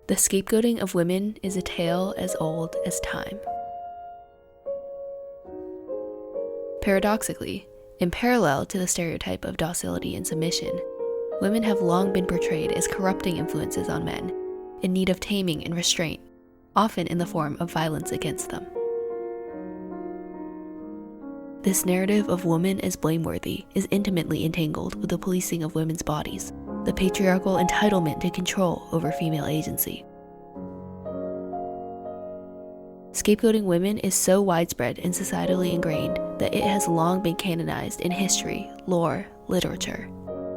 The scapegoating of women is a tale as old as time. Paradoxically, in parallel to the stereotype of docility and submission, women have long been portrayed as corrupting influences on men, in need of taming and restraint, often in the form of violence against them. This narrative of woman as blameworthy is intimately entangled with the policing of women's bodies, the patriarchal entitlement to control over female agency. Scapegoating women is so widespread and societally ingrained that it has long been canonized in history, lore, literature,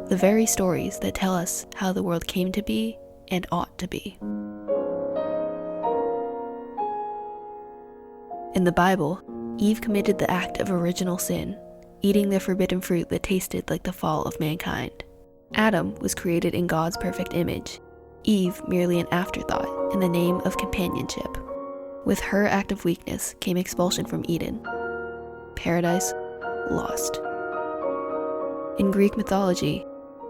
the very stories that tell us how the world came to be and ought to be. In the Bible, Eve committed the act of original sin, eating the forbidden fruit that tasted like the fall of mankind. Adam was created in God's perfect image, Eve merely an afterthought in the name of companionship. With her act of weakness came expulsion from Eden. Paradise lost. In Greek mythology,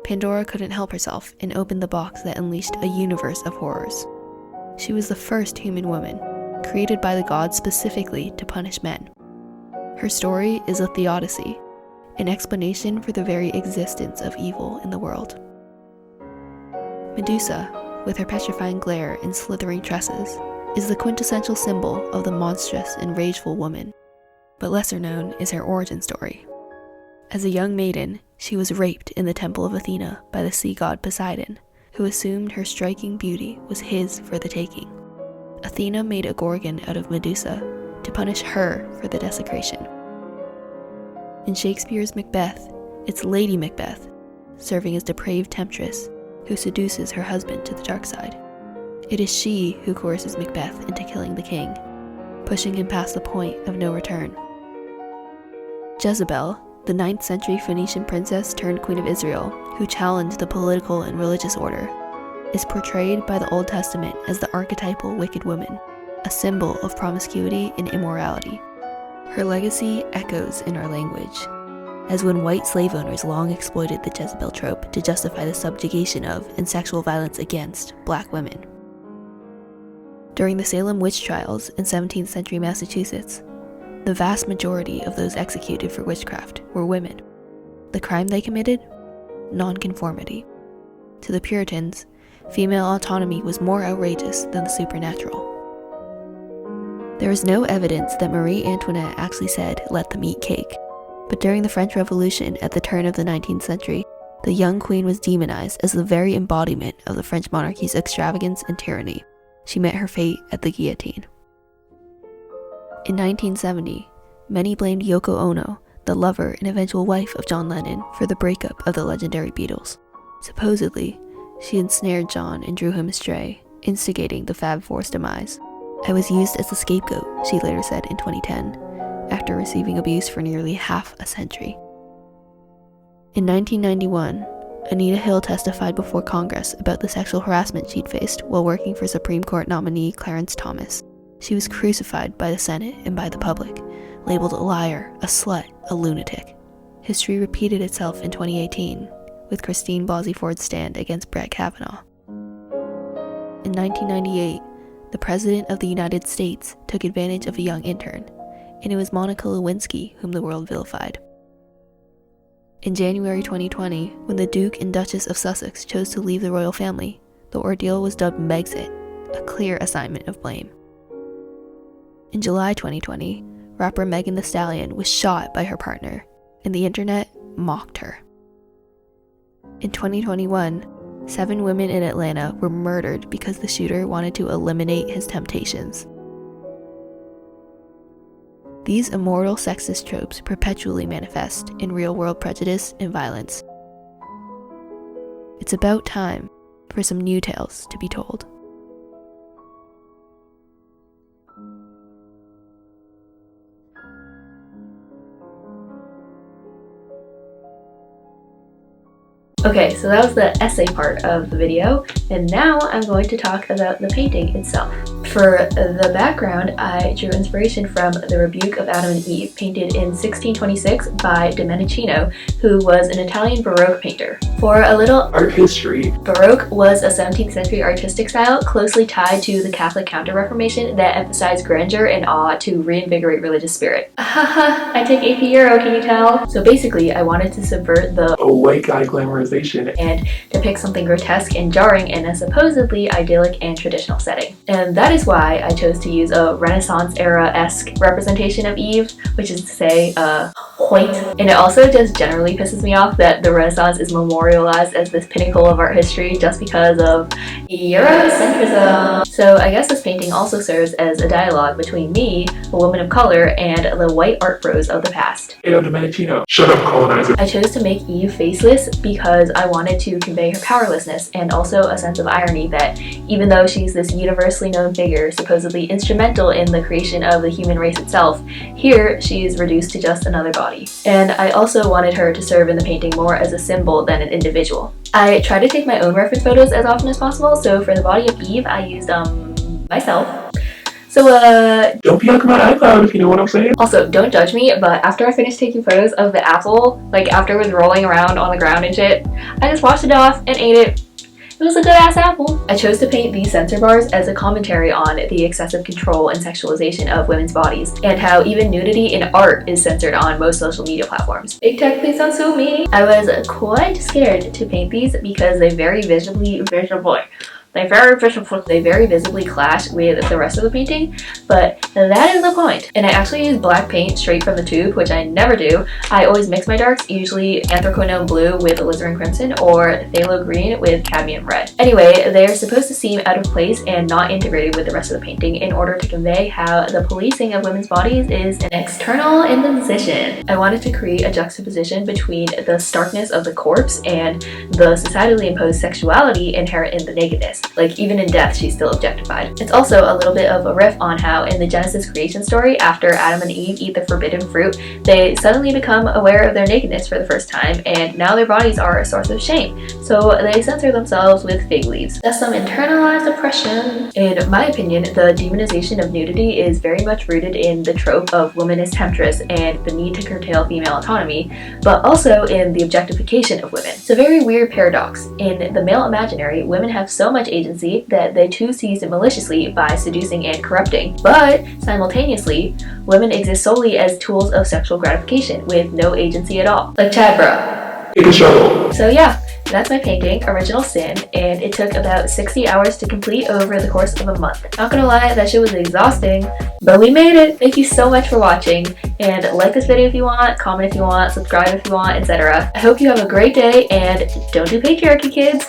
Pandora couldn't help herself and opened the box that unleashed a universe of horrors. She was the first human woman, created by the gods specifically to punish men. Her story is a theodicy, an explanation for the very existence of evil in the world. Medusa, with her petrifying glare and slithering tresses, is the quintessential symbol of the monstrous and rageful woman, but lesser known is her origin story. As a young maiden, she was raped in the temple of Athena by the sea god Poseidon, who assumed her striking beauty was his for the taking. Athena made a gorgon out of Medusa to punish her for the desecration. In Shakespeare's Macbeth, it's Lady Macbeth, serving as depraved temptress, who seduces her husband to the dark side. It is she who coerces Macbeth into killing the king, pushing him past the point of no return. Jezebel, the 9th century Phoenician princess turned Queen of Israel, who challenged the political and religious order, is portrayed by the Old Testament as the archetypal wicked woman, a symbol of promiscuity and immorality. Her legacy echoes in our language, as when white slave owners long exploited the Jezebel trope to justify the subjugation of and sexual violence against black women. During the Salem witch trials in 17th century Massachusetts, the vast majority of those executed for witchcraft were women. The crime they committed? Nonconformity. To the Puritans, female autonomy was more outrageous than the supernatural. There is no evidence that Marie Antoinette actually said, "Let them eat cake," but during the French Revolution at the turn of the 19th century, the young queen was demonized as the very embodiment of the French monarchy's extravagance and tyranny. She met her fate at the guillotine. In 1970, many blamed Yoko Ono, the lover and eventual wife of John Lennon, for the breakup of the legendary Beatles. Supposedly, she ensnared John and drew him astray, instigating the Fab Four's demise. "I was used as a scapegoat," she later said in 2010, after receiving abuse for nearly half a century. In 1991, Anita Hill testified before Congress about the sexual harassment she'd faced while working for Supreme Court nominee Clarence Thomas. She was crucified by the Senate and by the public, labeled a liar, a slut, a lunatic. History repeated itself in 2018, with Christine Blasey Ford's stand against Brett Kavanaugh. In 1998, the President of the United States took advantage of a young intern, and it was Monica Lewinsky whom the world vilified. In January 2020, when the Duke and Duchess of Sussex chose to leave the royal family, the ordeal was dubbed Megxit, a clear assignment of blame. In July 2020, rapper Megan Thee Stallion was shot by her partner, and the internet mocked her. In 2021, 7 women in Atlanta were murdered because the shooter wanted to eliminate his temptations. These immortal sexist tropes perpetually manifest in real-world prejudice and violence. It's about time for some new tales to be told. Okay, so that was the essay part of the video, and now I'm going to talk about the painting itself. For the background, I drew inspiration from The Rebuke of Adam and Eve, painted in 1626 by Domenichino, who was an Italian Baroque painter. For a little art history, Baroque was a 17th century artistic style closely tied to the Catholic Counter-Reformation that emphasized grandeur and awe to reinvigorate religious spirit. Haha, I take AP Euro, can you tell? So basically, I wanted to subvert the white guy glamorization and depict something grotesque and jarring in a supposedly idyllic and traditional setting. And that is why I chose to use a Renaissance era-esque representation of Eve, which is to say, white. And it also just generally pisses me off that the Renaissance is memorialized as this pinnacle of art history just because of Eurocentrism. So I guess this painting also serves as a dialogue between me, a woman of color, and the white art bros of the past. Hey, Domenichino. Shut up, colonizer. I chose to make Eve faceless because I wanted to convey her powerlessness and also a sense of irony that even though she's this universally known figure, supposedly instrumental in the creation of the human race itself, here she is reduced to just another body. And I also wanted her to serve in the painting more as a symbol than an individual. I try to take my own reference photos as often as possible, so for the body of Eve, I used myself. So don't be talking about iCloud, if you know what I'm saying. Also, don't judge me, but after I finished taking photos of the apple, like after it was rolling around on the ground and shit, I just washed it off and ate it. It was a good ass apple. I chose to paint these censor bars as a commentary on the excessive control and sexualization of women's bodies, and how even nudity in art is censored on most social media platforms. Big tech, please don't sue me. I was quite scared to paint these because they very visibly clash with the rest of the painting, but that is the point. And I actually use black paint straight from the tube, which I never do. I always mix my darks, usually anthracone blue with alizarin crimson or phthalo green with cadmium red. Anyway, they're supposed to seem out of place and not integrated with the rest of the painting in order to convey how the policing of women's bodies is an external imposition. I wanted to create a juxtaposition between the starkness of the corpse and the societally imposed sexuality inherent in the nakedness. Like, even in death, she's still objectified. It's also a little bit of a riff on how in the Genesis creation story, after Adam and Eve eat the forbidden fruit, they suddenly become aware of their nakedness for the first time, and now their bodies are a source of shame. So they censor themselves with fig leaves. That's some internalized oppression. In my opinion, the demonization of nudity is very much rooted in the trope of woman as temptress and the need to curtail female autonomy, but also in the objectification of women. It's a very weird paradox. In the male imaginary, women have so much agency that they too seize it maliciously by seducing and corrupting, but simultaneously, women exist solely as tools of sexual gratification with no agency at all. Like Chad, bruh. Take a shovel. So yeah, that's my painting, Original Sin, and it took about 60 hours to complete over the course of a month. Not gonna lie, that shit was exhausting, but we made it! Thank you so much for watching, and like this video if you want, comment if you want, subscribe if you want, etc. I hope you have a great day, and don't do patriarchy, kids!